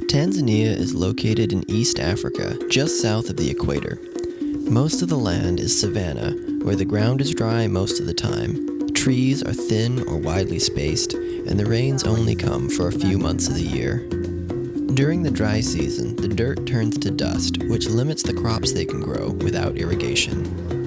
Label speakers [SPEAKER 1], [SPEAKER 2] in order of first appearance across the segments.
[SPEAKER 1] Tanzania is located in East Africa, just south of the equator. Most of the land is savanna, where the ground is dry most of the time. Trees are thin or widely spaced, and the rains only come for a few months of the year. During the dry season, the dirt turns to dust, which limits the crops they can grow without irrigation.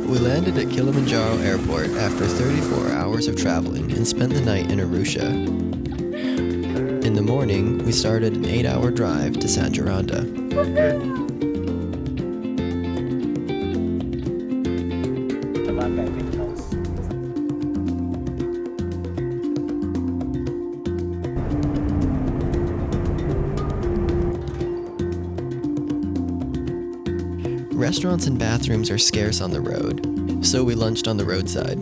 [SPEAKER 1] We landed at Kilimanjaro Airport after 34 hours of traveling and spent the night in Arusha. In the morning, we started an 8-hour drive to Sanjaranda. Restaurants and bathrooms are scarce on the road, so we lunched on the roadside.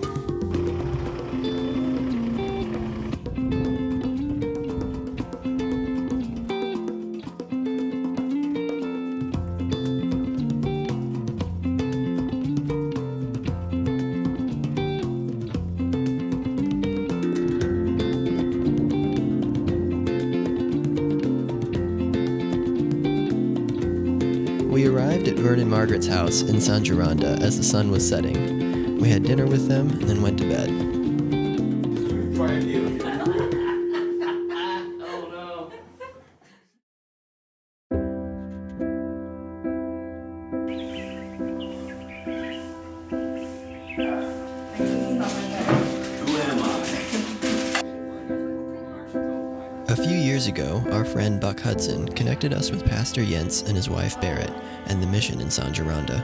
[SPEAKER 1] We arrived at Vern and Margaret's house in Sanjaranda as the sun was setting. We had dinner with them and then went to bed. A few years ago, our friend Buck Hudson connected us with Pastor Jens and his wife Barrett and the mission in Sanjaranda.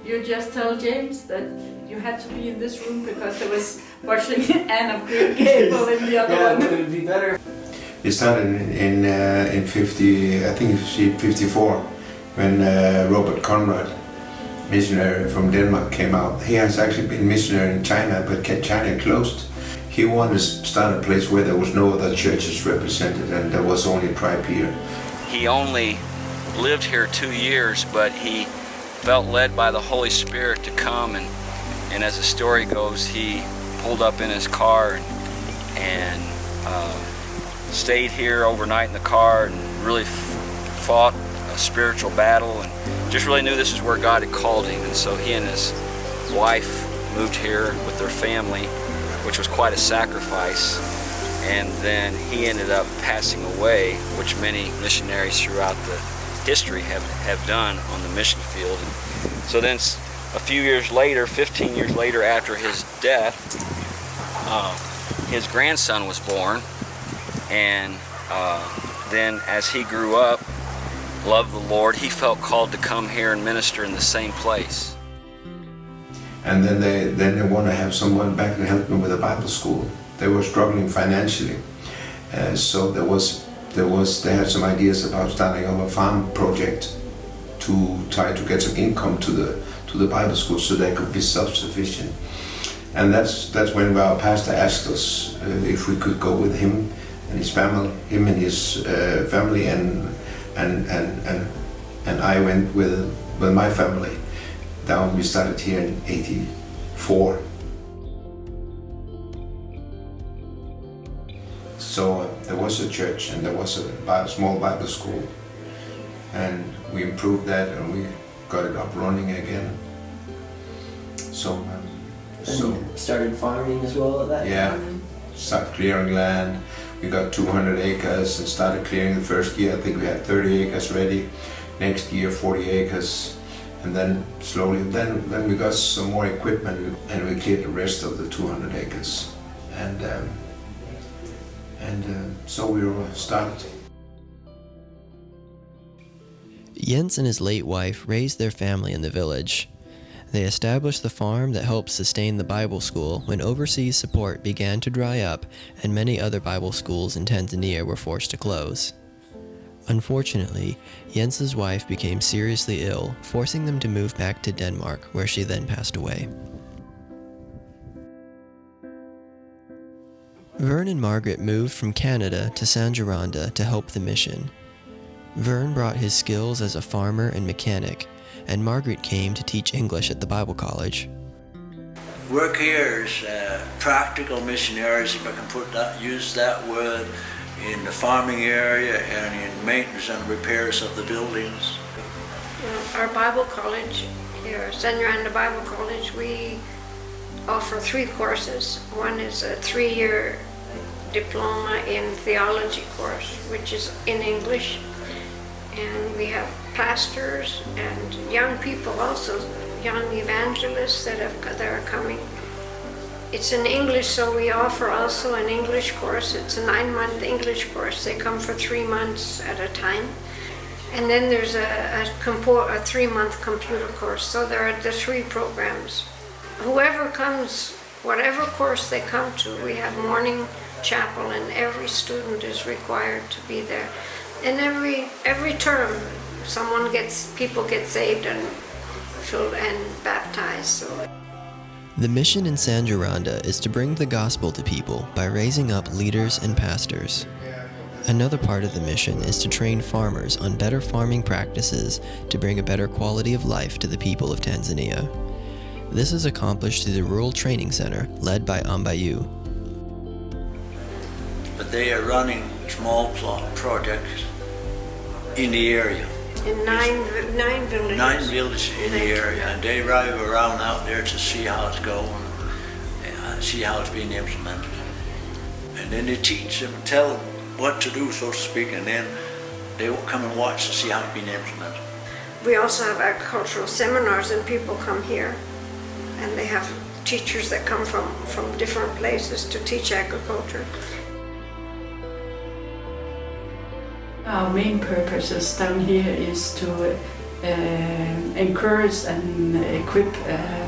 [SPEAKER 2] You just tell James that you had to be in this room because there was washing Anne of Green Gable in the other one.
[SPEAKER 3] Yeah, it would be better.
[SPEAKER 4] It started in 50, I think it's 54, when Robert Conrad, missionary from Denmark, came out. He has actually been missionary in China, but China closed. He wanted to start a place where there was no other churches represented, and there was only a tribe here.
[SPEAKER 5] He only lived here 2 years, but he felt led by the Holy Spirit to come, and as the story goes, he pulled up in his car and stayed here overnight in the car and really fought a spiritual battle and just really knew this is where God had called him. And so he and his wife moved here with their family, which was quite a sacrifice. And then he ended up passing away, which many missionaries throughout the history have done on the mission field. And so then a few years later, 15 years later after his death, his grandson was born. And then as he grew up, loved the Lord, he felt called to come here and minister in the same place.
[SPEAKER 4] And then they want to have someone back to help them with a Bible school. They were struggling financially, so they had some ideas about starting up a farm project to try to get some income to the Bible school so they could be self-sufficient. And that's when our pastor asked us if we could go with him and his family, family, and I went with my family. Down, we started here in 84. So there was a church and there was a small Bible school, and we improved that and we got it up running again. So
[SPEAKER 3] Started farming as well at that time?
[SPEAKER 4] Yeah, started clearing land. We got 200 acres and started clearing the first year. I think we had 30 acres ready. Next year 40 acres. And then slowly, then we got some more equipment and we cleared the rest of the 200 acres. So we were started.
[SPEAKER 1] Jens and his late wife raised their family in the village. They established the farm that helped sustain the Bible school when overseas support began to dry up and many other Bible schools in Tanzania were forced to close. Unfortunately, Jens's wife became seriously ill, forcing them to move back to Denmark, where she then passed away. Vern and Margaret moved from Canada to Sanjaranda to help the mission. Vern brought his skills as a farmer and mechanic, and Margaret came to teach English at the Bible College.
[SPEAKER 6] Work here is practical missionaries, if I can use that word, in the farming area and in maintenance and repairs of the buildings.
[SPEAKER 7] Our Bible college here, Sanjaranda Bible College, we offer 3 courses. One is a 3-year diploma in theology course, which is in English. And we have pastors and young people also, young evangelists that are coming. It's in English, so we offer also an English course. It's a 9-month English course. They come for 3 months at a time. And then there's a 3-month computer course. So there are the 3 programs. Whoever comes, whatever course they come to, we have morning chapel and every student is required to be there. And every term, people get saved and filled and baptized. So.
[SPEAKER 1] The mission in Sanjaranda is to bring the gospel to people by raising up leaders and pastors. Another part of the mission is to train farmers on better farming practices to bring a better quality of life to the people of Tanzania. This is accomplished through the Rural Training Center, led by Ambayu.
[SPEAKER 6] But they are running small projects in the area.
[SPEAKER 7] In 9 villages.
[SPEAKER 6] 9 villages in the area, and they drive around out there to see how it's going, see how it's being implemented. And then they teach them, tell them what to do, so to speak, and then they will come and watch to see how it's being implemented.
[SPEAKER 7] We also have agricultural seminars, and people come here, and they have teachers that come from different places to teach agriculture.
[SPEAKER 2] Our main purposes down here is to encourage and equip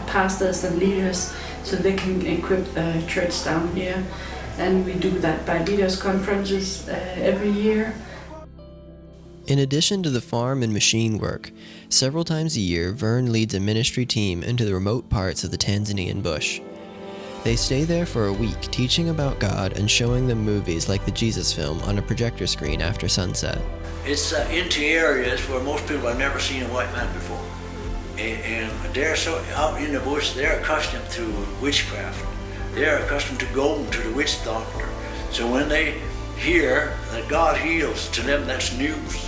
[SPEAKER 2] pastors and leaders so they can equip the church down here. And we do that by leaders' conferences every year.
[SPEAKER 1] In addition to the farm and machine work, several times a year, Vern leads a ministry team into the remote parts of the Tanzanian bush. They stay there for a week, teaching about God and showing them movies like the Jesus film on a projector screen after sunset.
[SPEAKER 6] It's into areas where most people have never seen a white man before. And they're so out in the bush, they're accustomed to witchcraft. They're accustomed to going to the witch doctor. So when they hear that God heals, to them that's news.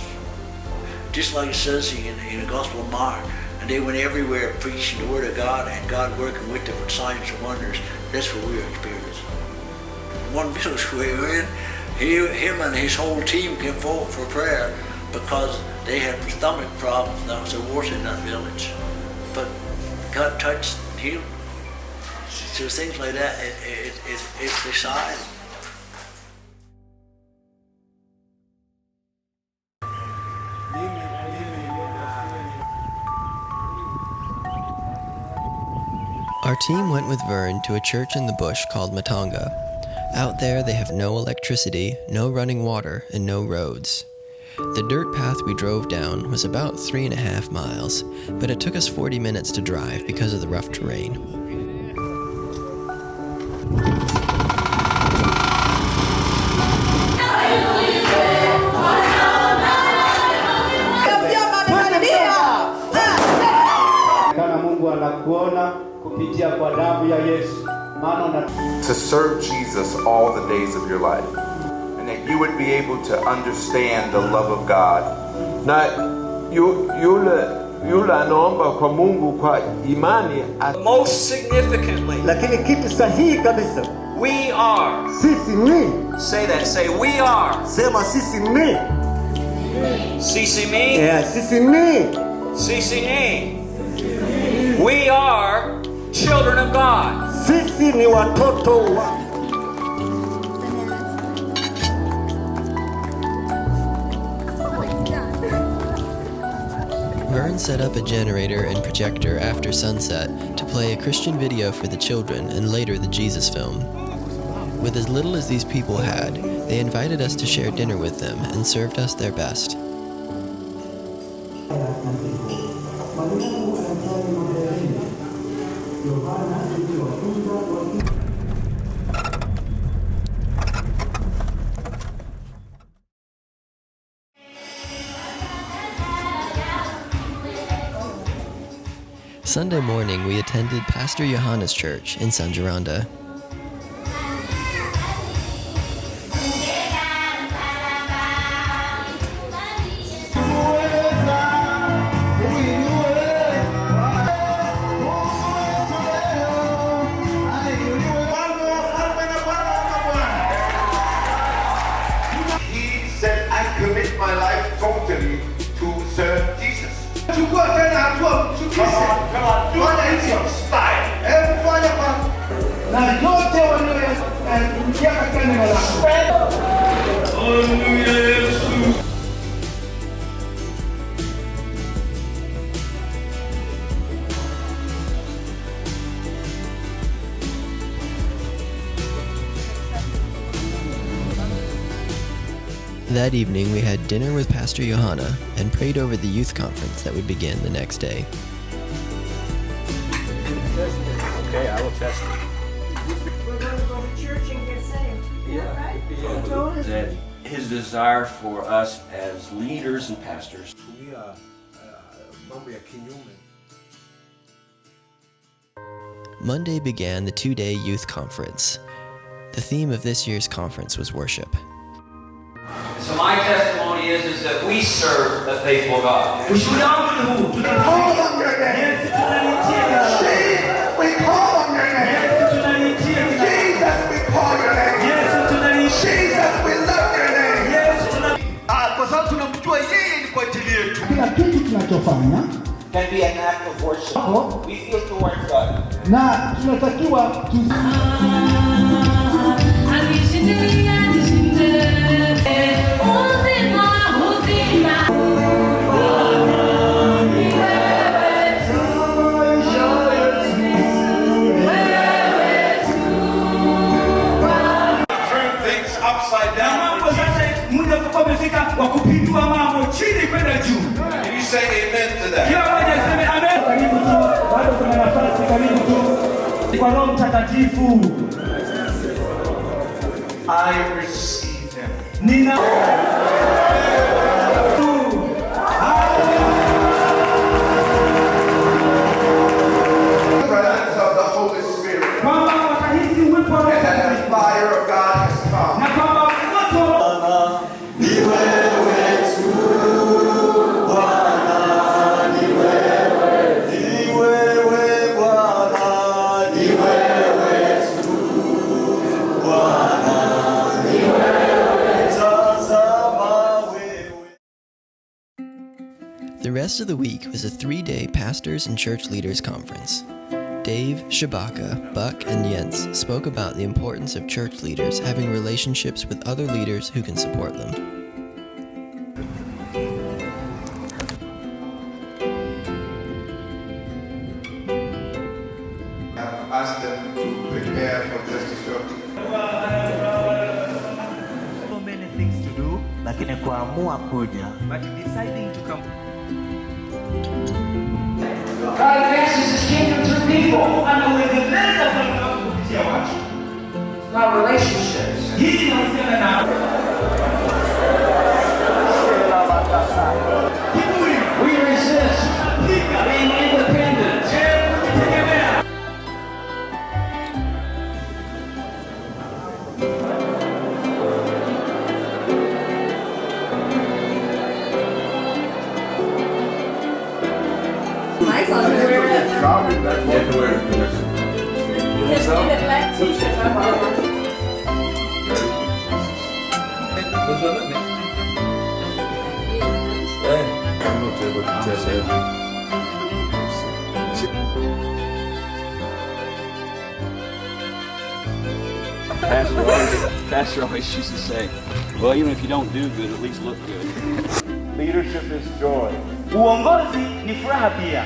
[SPEAKER 6] Just like it says in the Gospel of Mark, and they went everywhere preaching the Word of God and God working with them with signs and wonders. That's what we are experiencing. One village we were in, him and his whole team came forward for prayer because they had stomach problems. That was the worst in that village. But God touched and healed. So things like that, it's decided.
[SPEAKER 1] Our team went with Vern to a church in the bush called Matanga. Out there they have no electricity, no running water, and no roads. The dirt path we drove down was about 3.5 miles, but it took us 40 minutes to drive because of the rough terrain.
[SPEAKER 8] To serve Jesus all the days of your life, and that you would be able to understand the love of God.
[SPEAKER 9] Most significantly, we are. Say that, say we are. Sisi me?
[SPEAKER 10] Yeah, sisi me.
[SPEAKER 9] Sisi me. We are children of God.
[SPEAKER 10] Sisi ni watoto wa.
[SPEAKER 1] Vern set up a generator and projector after sunset to play a Christian video for the children and later the Jesus film. With as little as these people had, they invited us to share dinner with them and served us their best. Sunday morning, we attended Pastor Johanna's church in San Geranda.
[SPEAKER 8] He said, I commit my life totally to serve Jesus.
[SPEAKER 1] That evening, we had dinner with Pastor Johanna and prayed over the youth conference that would begin the next day.
[SPEAKER 11] Okay, I will test it.
[SPEAKER 7] We're going to go to church and get saved. Yeah, right? He told us.
[SPEAKER 11] That his desire for us as leaders and pastors.
[SPEAKER 1] Monday began the two-day youth conference. The theme of this year's conference was worship.
[SPEAKER 12] So my testimony is that we serve a faithful God.
[SPEAKER 9] We call on your name. We call on your name. Jesus, we call your name. Jesus, we love your name. Kwa sababu tunamjua yeye ni kwa ajili yetu. Kila kitu tunachofanya
[SPEAKER 12] Can be an act of worship. We feel towards God.
[SPEAKER 9] na tunatakiwa
[SPEAKER 8] Can you say amen to that?
[SPEAKER 9] bado kuna nafasi, karibu tu kwa Roho Mtakatifu.
[SPEAKER 8] I receive him.
[SPEAKER 9] Nina
[SPEAKER 8] Presence of the Holy Spirit.
[SPEAKER 9] kwamba watahisi uwepo wa Roho
[SPEAKER 8] And that the fire of God has come.
[SPEAKER 9] na kwamba moto
[SPEAKER 1] The rest of the week was a 3-day pastors and church leaders conference. Dave, Shabaka, Buck, and Jens spoke about the importance of church leaders having relationships with other leaders who can support them.
[SPEAKER 8] I've asked them to prepare for just a short.
[SPEAKER 13] So many things to do, lakini kuamua kuja.
[SPEAKER 11] But deciding to come.
[SPEAKER 9] God advances his kingdom through people. Anaendeleza ufalme wake kupitia watu. Not relationships. Hii inahusiana na we resist being independent.
[SPEAKER 14] My son will wear it. Just give it black t-shirt, my mama.
[SPEAKER 5] Pastor always used to say, well, even if you don't do good, at least look good.
[SPEAKER 13] Leadership is joy.
[SPEAKER 9] Uongozi ni furaha pia.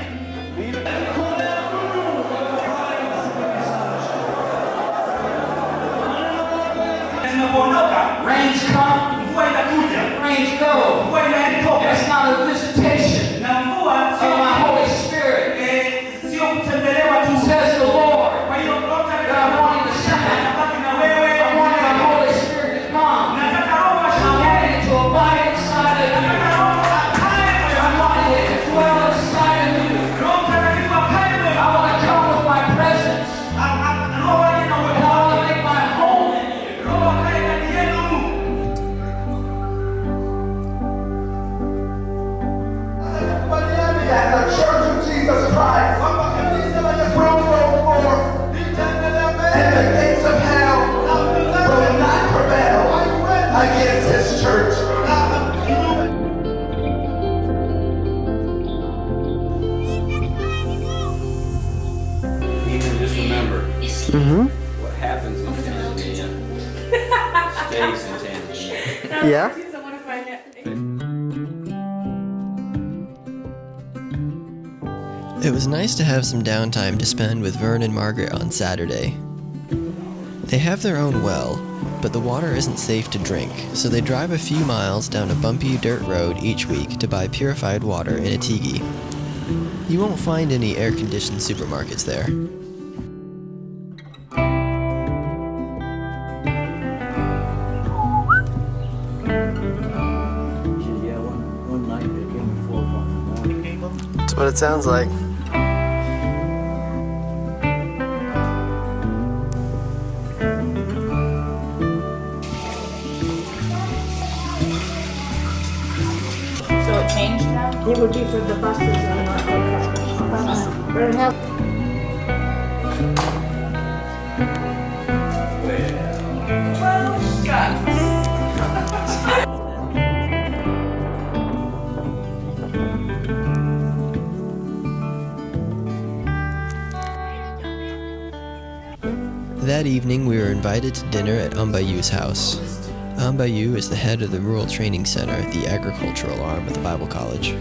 [SPEAKER 9] Tunapoondoka, rains come, mvua inakuja. Rains go, mvua inaenda. It's not a visitation.
[SPEAKER 11] What happens in Tanzania stays in Tanzania.
[SPEAKER 1] Yeah? It was nice to have some downtime to spend with Vern and Margaret on Saturday. They have their own well, but the water isn't safe to drink, so they drive a few miles down a bumpy dirt road each week to buy purified water in a tigi. You won't find any air-conditioned supermarkets there.
[SPEAKER 6] Yeah, one night they came at 4 o'clock in the morning.
[SPEAKER 1] That's what it sounds like.
[SPEAKER 14] So it changed now?
[SPEAKER 7] It would be for the buses and not for the help.
[SPEAKER 14] Well, shucks.
[SPEAKER 1] That evening, we were invited to dinner at Ambayu's house. Ambayu is the head of the Rural Training Center, the agricultural arm of the Bible College.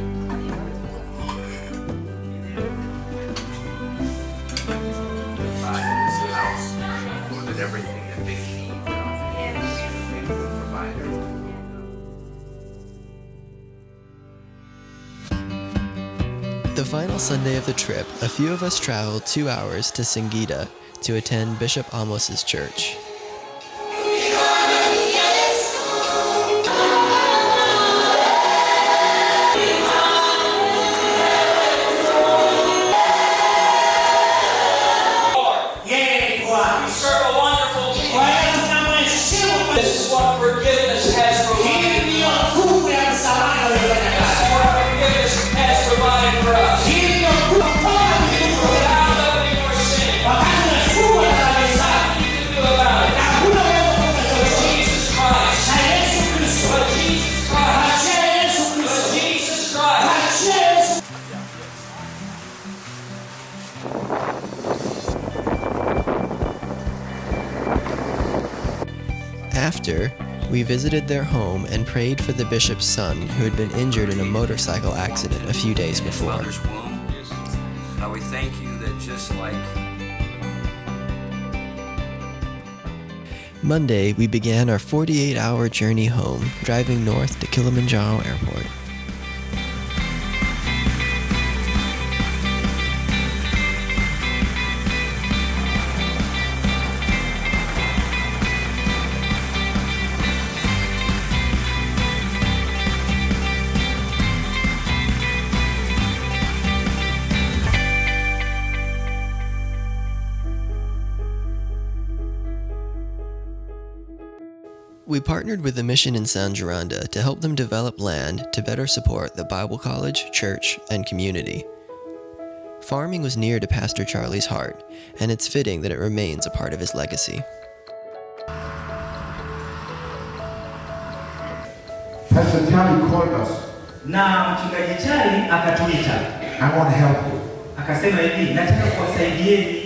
[SPEAKER 1] The final Sunday of the trip, a few of us traveled 2 hours to Singida to attend Bishop Amos's church.
[SPEAKER 12] We serve a wonderful King. This is what forgiveness has provided. This is what forgiveness has provided for us. Without loving or sin. Nothing you can do about it. But Jesus Christ. But Jesus Christ. But Jesus Christ.
[SPEAKER 1] After, we visited their home and prayed for the bishop's son who had been injured in a motorcycle accident a few days
[SPEAKER 5] In his
[SPEAKER 1] before.
[SPEAKER 5] mother's womb. We thank you that just like
[SPEAKER 1] Monday, we began our 48-hour journey home, driving north to Kilimanjaro Airport. We partnered with a mission in San Geranda to help them develop land to better support the Bible College, church, and community. Farming was near to Pastor Charlie's heart, and it's fitting that it remains a part of his legacy.
[SPEAKER 9] Pastor Charlie called us.
[SPEAKER 13] Na mchungaji Charlie akatuita.
[SPEAKER 9] I want to help you.
[SPEAKER 13] Akasema hivi, nataka kuwasaidieni.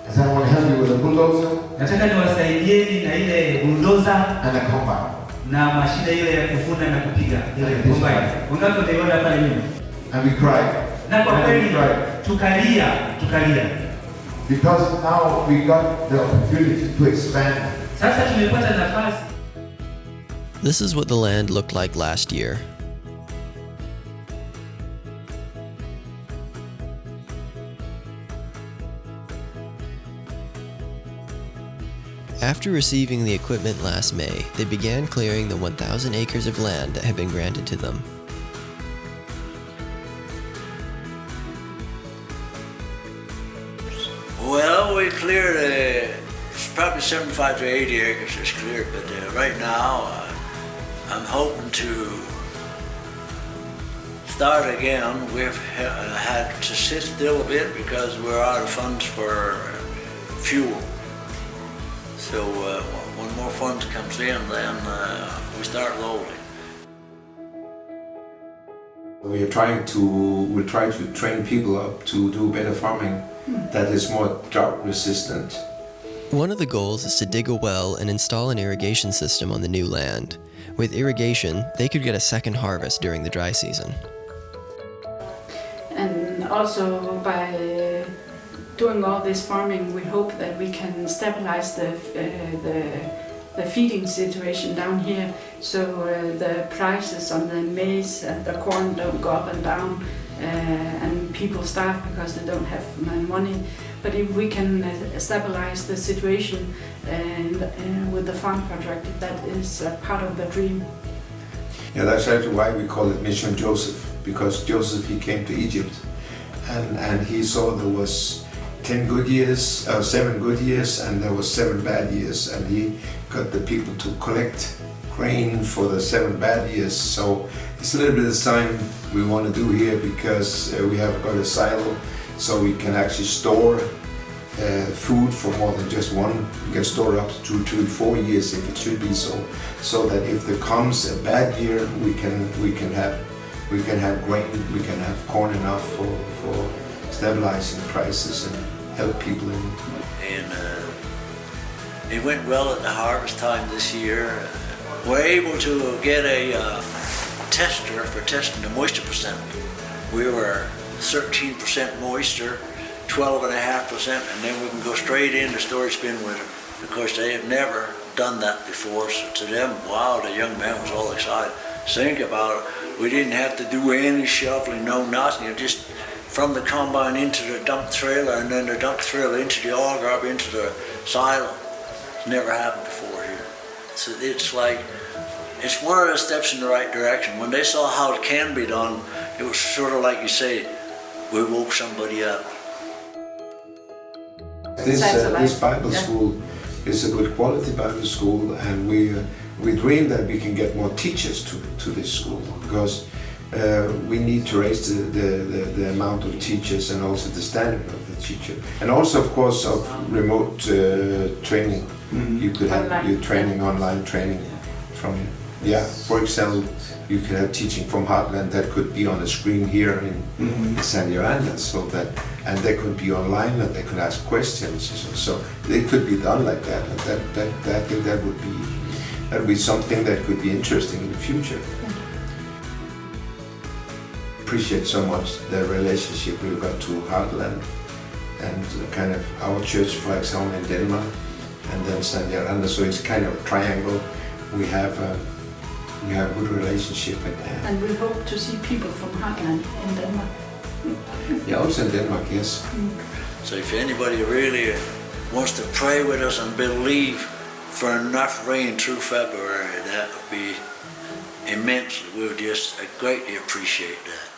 [SPEAKER 9] I said, I want to help you with a bulldozer.
[SPEAKER 13] Nataka niwasaidieni na ile bulldozer
[SPEAKER 9] and a combine.
[SPEAKER 13] Na mashine ile ya kuvuna na kupiga ile combine. Ungapo utaiona pale nyuma.
[SPEAKER 9] And we cried.
[SPEAKER 13] Na kwa kweli tukalia.
[SPEAKER 9] Because now we got the opportunity to expand.
[SPEAKER 13] Sasa tumepata nafasi.
[SPEAKER 1] This is what the land looked like last year. After receiving the equipment last May, they began clearing the 1,000 acres of land that had been granted to them.
[SPEAKER 6] Well, we cleared it's probably 75 to 80 acres is cleared, but right now I'm hoping to start again. We've had to sit still a bit because we're out of funds for fuel. So when more funds comes in, then we start lowly.
[SPEAKER 4] We try to train people up to do better farming that is more drought resistant
[SPEAKER 1] One of the goals is to dig a well and install an irrigation system on the new land. With irrigation, they could get a second harvest during the dry season.
[SPEAKER 2] And also by doing all this farming, we hope that we can stabilize the feeding situation down here, so the prices on the maize and the corn don't go up and down, and people starve because they don't have money. But if we can stabilize the situation with the farm project, that is part of the dream.
[SPEAKER 4] Yeah, that's actually why we call it Mission Joseph, because Joseph, he came to Egypt and he saw there was 7 good years, and there was 7 bad years, and he got the people to collect grain for the 7 bad years. So it's a little bit of the same we want to do here, because we have got a silo, so we can actually store food for more than just one. We can store up to 2 to 4 years if it should be so that if there comes a bad year, we can have grain, we can have corn enough for stabilizing prices and help people in.
[SPEAKER 6] And it went well at the harvest time this year. We're able to get a tester for testing the moisture percent. We were 13% moisture, 12.5%, and then we can go straight into storage bin with them. Of course, they have never done that before, so to them, wow, the young man was all excited. Think about it, we didn't have to do any shuffling, no nothing, just from the combine into the dump trailer, and then the dump trailer into the auger, up into the silo. It's never happened before here. So it's like, it's one of the steps in the right direction. When they saw how it can be done, it was sort of like you say, we woke somebody up.
[SPEAKER 4] This Bible school is a good quality Bible school, and we dream that we can get more teachers to this school, because we need to raise the amount of teachers and also the standard of the teacher, and also of course of remote training. You could have your training, online training from, for example, you could have teaching from Heartland that could be on the screen here in Tanzania, so that, and they could be online and they could ask questions. So it could be done like that, and I think that would be something that could be interesting in the future. Appreciate so much the relationship we've got to Heartland and kind of our church, for example, in Denmark, and then Tanzania. So it's kind of a triangle. We have a good relationship,
[SPEAKER 2] and we hope to see people from Heartland in Denmark.
[SPEAKER 4] Yeah, also in Denmark, yes.
[SPEAKER 6] So if anybody really wants to pray with us and believe for enough rain through February, that would be immense. We would just greatly appreciate that.